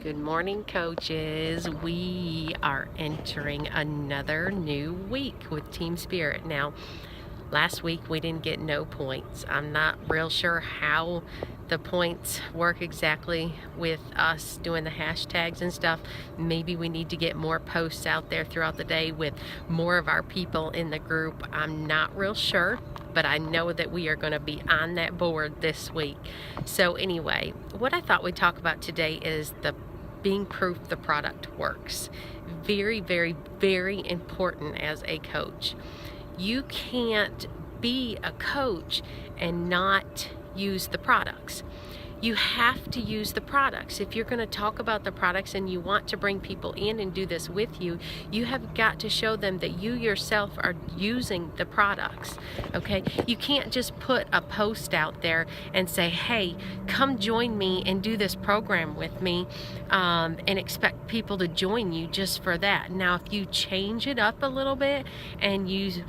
Good morning, coaches. We are entering another new week with Team Spirit. Now, last week we didn't get no points. I'm not real sure how the points work exactly with us doing the hashtags and stuff. Maybe we need to get more posts out there throughout the day with more of our people in the group. I'm not real sure, but I know that we are going to be on that board this week. So anyway, what I thought we'd talk about today is the being proof the product works. Very, very, very important as a coach. You can't be a coach and not use the products. You have to use the products. If you're going to talk about the products and you want to bring people in and do this with you, you have got to show them that you yourself are using the products. Okay? You can't just put a post out there and say, hey, come join me and do this program with me, and expect people to join you just for that. Now, if you change it up a little bit and you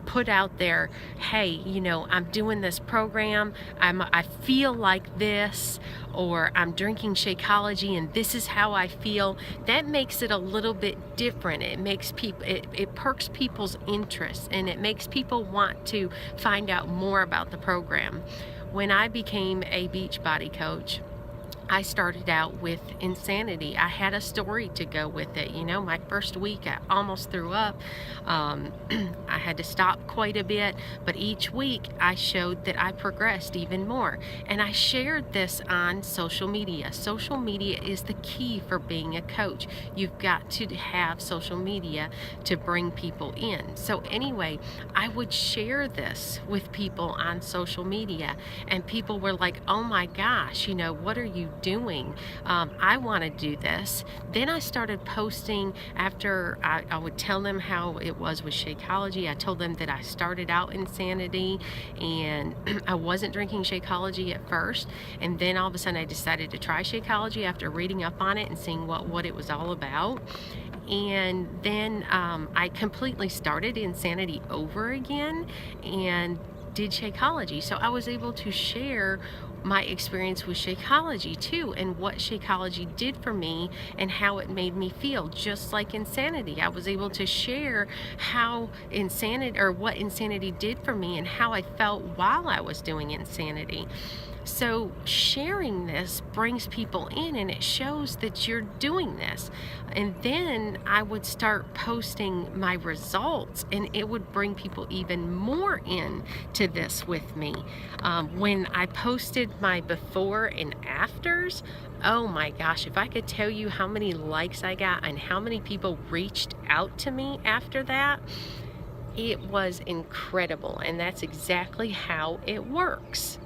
put out there, hey, I'm doing this program, I feel like this, or I'm drinking Shakeology and this is how I feel, that makes it a little bit different. It makes people, it perks people's interest, and it makes people want to find out more about the program. When I became a Beachbody coach, I started out with insanity. I had a story to go with it. My first week I almost threw up. I had to stop quite a bit, but each week I showed that I progressed even more. And I shared this on social media. Social media is the key for being a coach. You've got to have social media to bring people in. So anyway, I would share this with people on social media, and people were like, oh my gosh, what are you doing? I want to do this. Then I started posting after I would tell them how it was with Shakeology. I told them that I started out Insanity and I wasn't drinking Shakeology at first, and then all of a sudden I decided to try Shakeology after reading up on it and seeing what it was all about. And then I completely started Insanity over again and did Shakeology. So I was able to share my experience with Shakeology too, and what Shakeology did for me and how it made me feel. Just like Insanity, I was able to share how what Insanity did for me and how I felt while I was doing Insanity. So sharing this brings people in, and it shows that you're doing this. And then I would start posting my results, and it would bring people even more in to this with me. When I posted my before and afters, oh my gosh, if I could tell you how many likes I got and how many people reached out to me after that, it was incredible. And that's exactly how it works.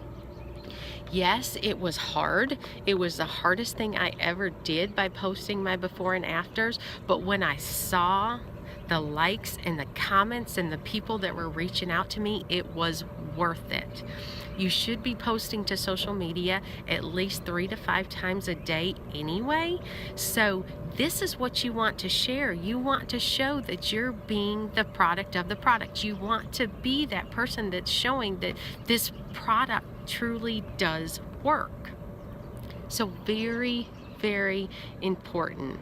Yes, it was hard. It was the hardest thing I ever did by posting my before and afters. But when I saw the likes and the comments and the people that were reaching out to me, it was worth it. You should be posting to social media at least 3 to 5 times a day anyway. So this is what you want to share. You want to show that you're being the product of the product. You want to be that person that's showing that this product truly does work. So very, very important.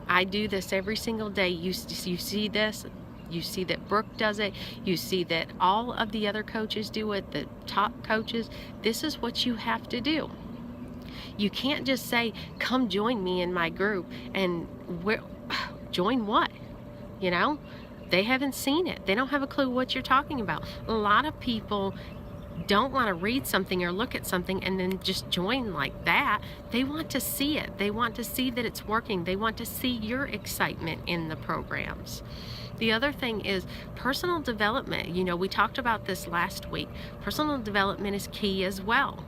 I do this every single day. You see this. You see that Brooke does it. You see that all of the other coaches do it, the top coaches. This is what you have to do. You can't just say, come join me in my group, and join what? They haven't seen it. They don't have a clue what you're talking about. A lot of people don't want to read something or look at something and then just join like that. They want to see it. They want to see that it's working. They want to see your excitement in the programs. The other thing is personal development. We talked about this last week. Personal development is key as well.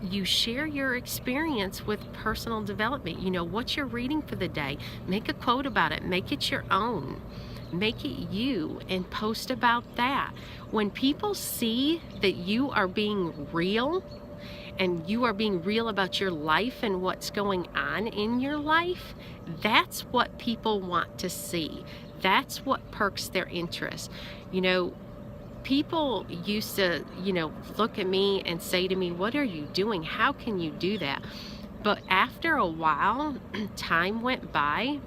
You share your experience with personal development. What you're reading for the day. Make a quote about it. Make it your own. Make it you and post about that. When people see that you are being real, and you are being real about your life and what's going on in your life, that's what people want to see. That's what perks their interest. People used to, look at me and say to me, what are you doing? How can you do that? But after a while, time went by,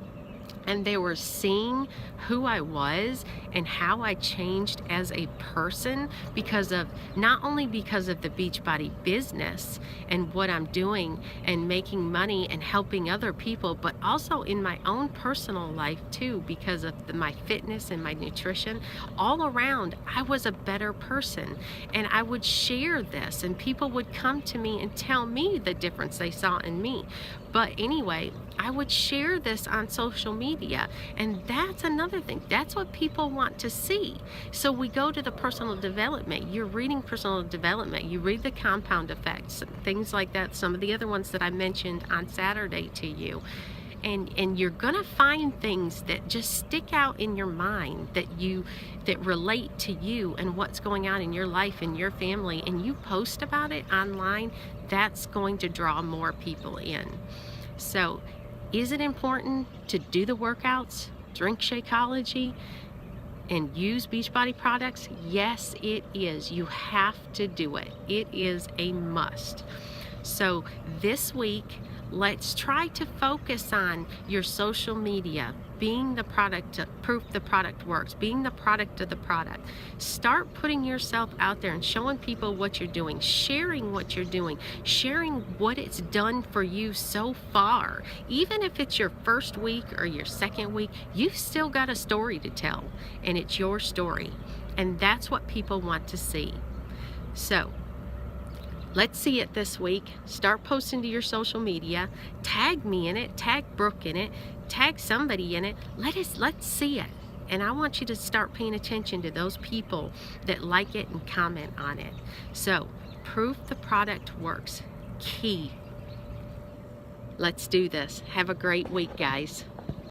and they were seeing who I was and how I changed as a person because of, not only because of the Beachbody business and what I'm doing and making money and helping other people, but also in my own personal life too, because of my fitness and my nutrition. All around, I was a better person, and I would share this, and people would come to me and tell me the difference they saw in me. But anyway, I would share this on social media, and that's another thing. That's what people want to see. So we go to the personal development. You're reading personal development. You read the compound effects, things like that, some of the other ones that I mentioned on Saturday to you. And you're gonna find things that just stick out in your mind that relate to you and what's going on in your life and your family, and you post about it online. That's going to draw more people in. So is it important to do the workouts, drink Shakeology, and use Beachbody products? Yes, it is. You have to do it. It is a must. So this week, let's try to focus on your social media, being the product, proof the product works, being the product of the product. Start putting yourself out there and showing people what you're doing, sharing what you're doing, sharing what it's done for you so far. Even if it's your first week or your second week, you've still got a story to tell, and it's your story. And that's what people want to see. So let's see it this week. Start posting to your social media. Tag me in it. Tag Brooke in it. Tag somebody in it. Let's see it. And I want you to start paying attention to those people that like it and comment on it. So, proof the product works. Key. Let's do this. Have a great week, guys.